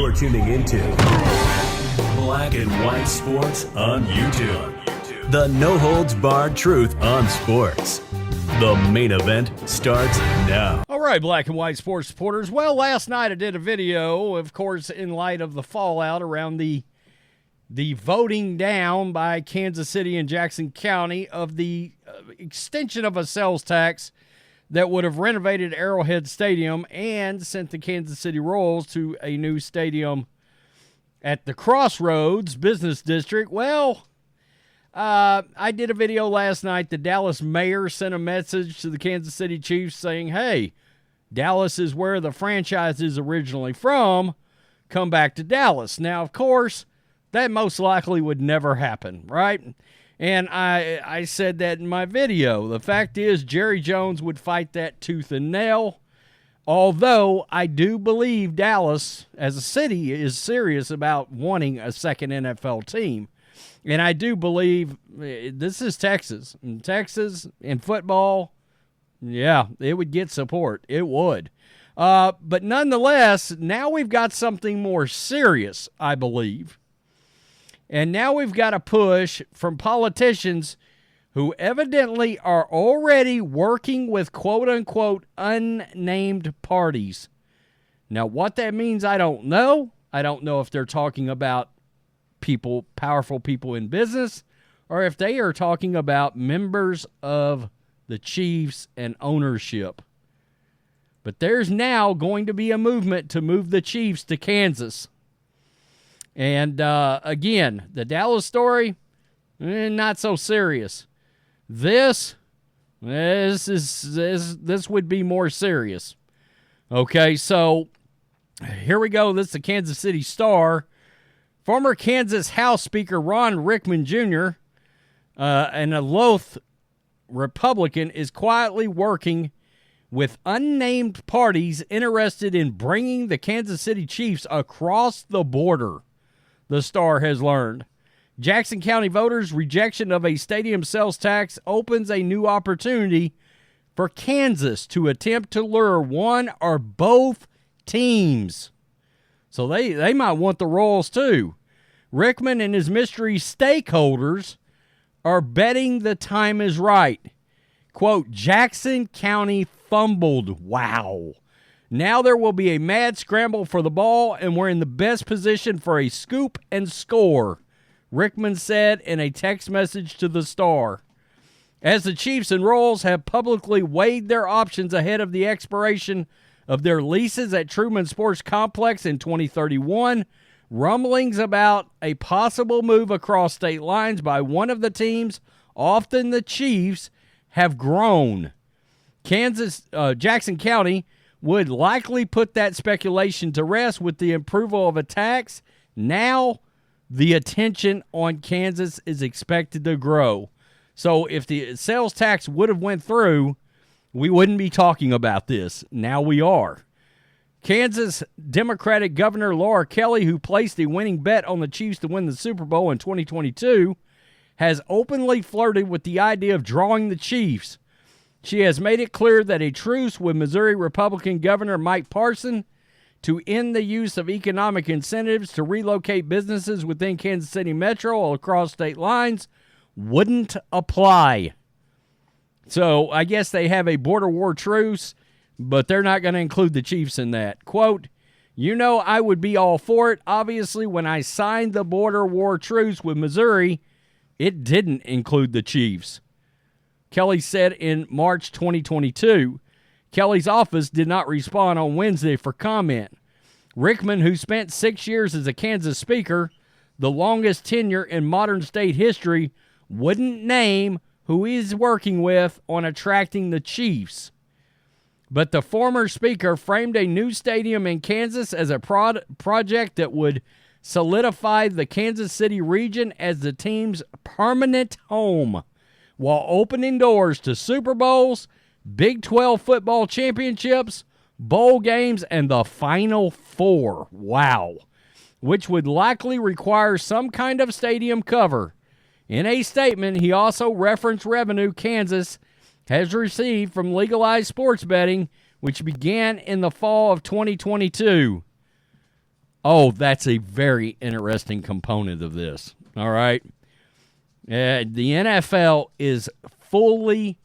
You're tuning into Black and White Sports on YouTube. The no-holds-barred truth on sports. The main event starts now. All right, Black and White Sports supporters. Well, last night I did a video, of course, in light of the fallout around the voting down by Kansas City and Jackson County of the extension of a sales tax that would have renovated Arrowhead Stadium and sent the Kansas City Royals to a new stadium at the Crossroads Business District. Well, I did a video last night. The Dallas mayor sent a message to the Kansas City Chiefs saying, hey, Dallas is where the franchise is originally from. Come back to Dallas. Now, of course, that most likely would never happen, right? And I said that in my video. The fact is, Jerry Jones would fight that tooth and nail, although I do believe Dallas, as a city, is serious about wanting a second NFL team. And I do believe this is Texas. And Texas, in football, yeah, it would get support. It would. But nonetheless, now we've got something more serious, I believe. And now we've got a push from politicians who evidently are already working with quote-unquote unnamed parties. Now, what that means, I don't know. I don't know if they're talking about people, powerful people in business, or if they are talking about members of the Chiefs and ownership. But there's now going to be a movement to move the Chiefs to Kansas. And, again, the Dallas story, not so serious. This would be more serious. Okay, so here we go. This is the Kansas City Star. Former Kansas House Speaker Ron Rickman Jr., and a loath Republican, is quietly working with unnamed parties interested in bringing the Kansas City Chiefs across the border. The Star has learned. Jackson County voters' rejection of a stadium sales tax opens a new opportunity for Kansas to attempt to lure one or both teams. So they might want the Royals too. Rickman and his mystery stakeholders are betting the time is right. Quote, Jackson County fumbled. Wow. Now there will be a mad scramble for the ball, and we're in the best position for a scoop and score, Rickman said in a text message to the Star. As the Chiefs and Royals have publicly weighed their options ahead of the expiration of their leases at Truman Sports Complex in 2031, rumblings about a possible move across state lines by one of the teams, often the Chiefs, have grown. Jackson County would likely put that speculation to rest with the approval of a tax. Now, the attention on Kansas is expected to grow. So if the sales tax would have went through, we wouldn't be talking about this. Now we are. Kansas Democratic Governor Laura Kelly, who placed a winning bet on the Chiefs to win the Super Bowl in 2022, has openly flirted with the idea of drawing the Chiefs. She has made it clear that a truce with Missouri Republican Governor Mike Parson to end the use of economic incentives to relocate businesses within Kansas City Metro or across state lines wouldn't apply. So I guess they have a border war truce, but they're not going to include the Chiefs in that. Quote, you know I would be all for it. Obviously, when I signed the border war truce with Missouri, it didn't include the Chiefs. Kelly said in March 2022. Kelly's office did not respond on Wednesday for comment. Rickman, who spent 6 years as a Kansas speaker, the longest tenure in modern state history, wouldn't name who he's working with on attracting the Chiefs. But the former speaker framed a new stadium in Kansas as a project that would solidify the Kansas City region as the team's permanent home, while opening doors to Super Bowls, Big 12 football championships, bowl games, and the Final Four. Wow. Which would likely require some kind of stadium cover. In a statement, he also referenced revenue Kansas has received from legalized sports betting, which began in the fall of 2022. Oh, that's a very interesting component of this. All right. The NFL is fully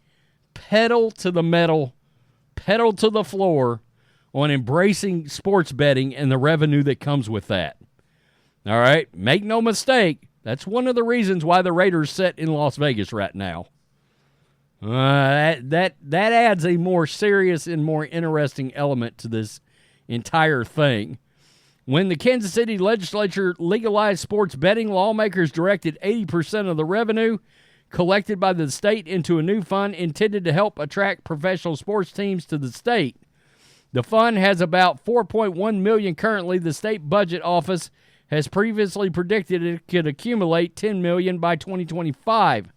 pedal to the metal, pedal to the floor on embracing sports betting and the revenue that comes with that. All right. Make no mistake. That's one of the reasons why the Raiders sit in Las Vegas right now. That adds a more serious and more interesting element to this entire thing. When the Kansas City legislature legalized sports betting, lawmakers directed 80% of the revenue collected by the state into a new fund intended to help attract professional sports teams to the state. The fund has about $4.1 million currently. The state budget office has previously predicted it could accumulate $10 million by 2025.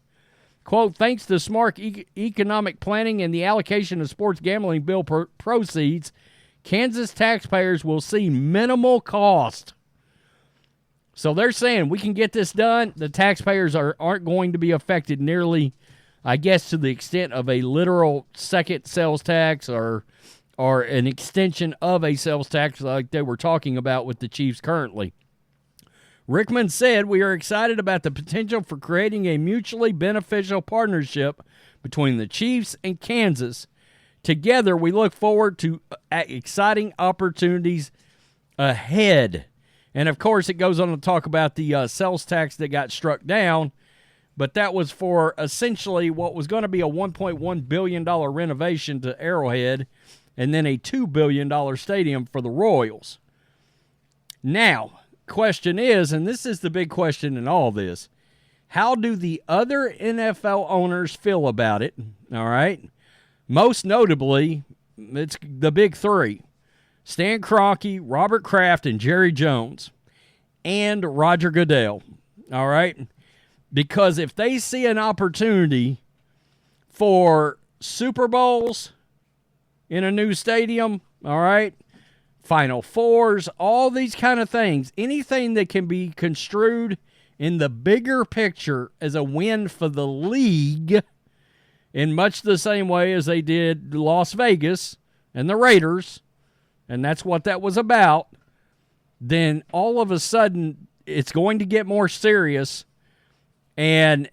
Quote, thanks to smart economic planning and the allocation of sports gambling bill proceeds, Kansas taxpayers will see minimal cost. So they're saying we can get this done. The taxpayers aren't going to be affected nearly, I guess, to the extent of a literal second sales tax or an extension of a sales tax like they were talking about with the Chiefs currently. Rickman said, we are excited about the potential for creating a mutually beneficial partnership between the Chiefs and Kansas. Together, we look forward to exciting opportunities ahead. And, of course, it goes on to talk about the sales tax that got struck down, but that was for essentially what was going to be a $1.1 billion renovation to Arrowhead and then a $2 billion stadium for the Royals. Now, question is, and this is the big question in all this, how do the other NFL owners feel about it? All right. Most notably, it's the big three, Stan Kroenke, Robert Kraft, and Jerry Jones, and Roger Goodell, all right? Because if they see an opportunity for Super Bowls in a new stadium, all right, Final Fours, all these kind of things, anything that can be construed in the bigger picture as a win for the league, in much the same way as they did Las Vegas and the Raiders, and that's what that was about, then all of a sudden it's going to get more serious. And,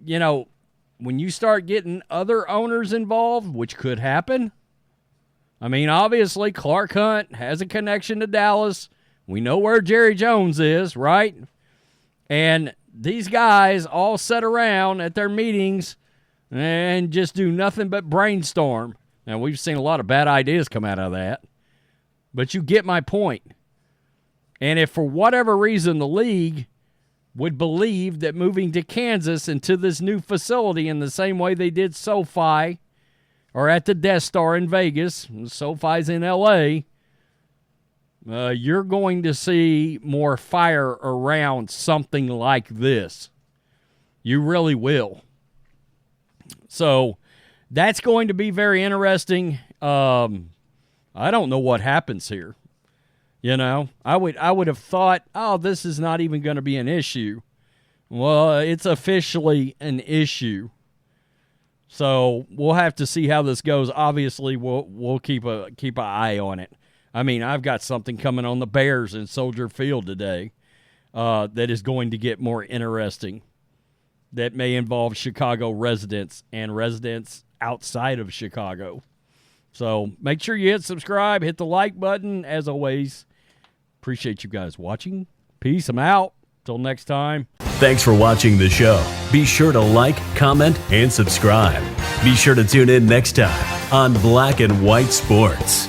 you know, when you start getting other owners involved, which could happen, I mean, obviously Clark Hunt has a connection to Dallas. We know where Jerry Jones is, right? And these guys all sit around at their meetings and just do nothing but brainstorm. Now, we've seen a lot of bad ideas come out of that, but you get my point. And if for whatever reason the league would believe that moving to Kansas and to this new facility in the same way they did SoFi or at the Death Star in Vegas, SoFi's in L.A., you're going to see more fire around something like this. You really will. So that's going to be very interesting. I don't know what happens here. You know, I would have thought, oh, this is not even going to be an issue. Well, it's officially an issue. So we'll have to see how this goes. Obviously, we'll keep an eye on it. I mean, I've got something coming on the Bears in Soldier Field today that is going to get more interesting. That may involve Chicago residents and residents outside of Chicago. So make sure you hit subscribe, hit the like button. As always, appreciate you guys watching. Peace. I'm out. Till next time. Thanks for watching the show. Be sure to like, comment, and subscribe. Be sure to tune in next time on Black and White Sports.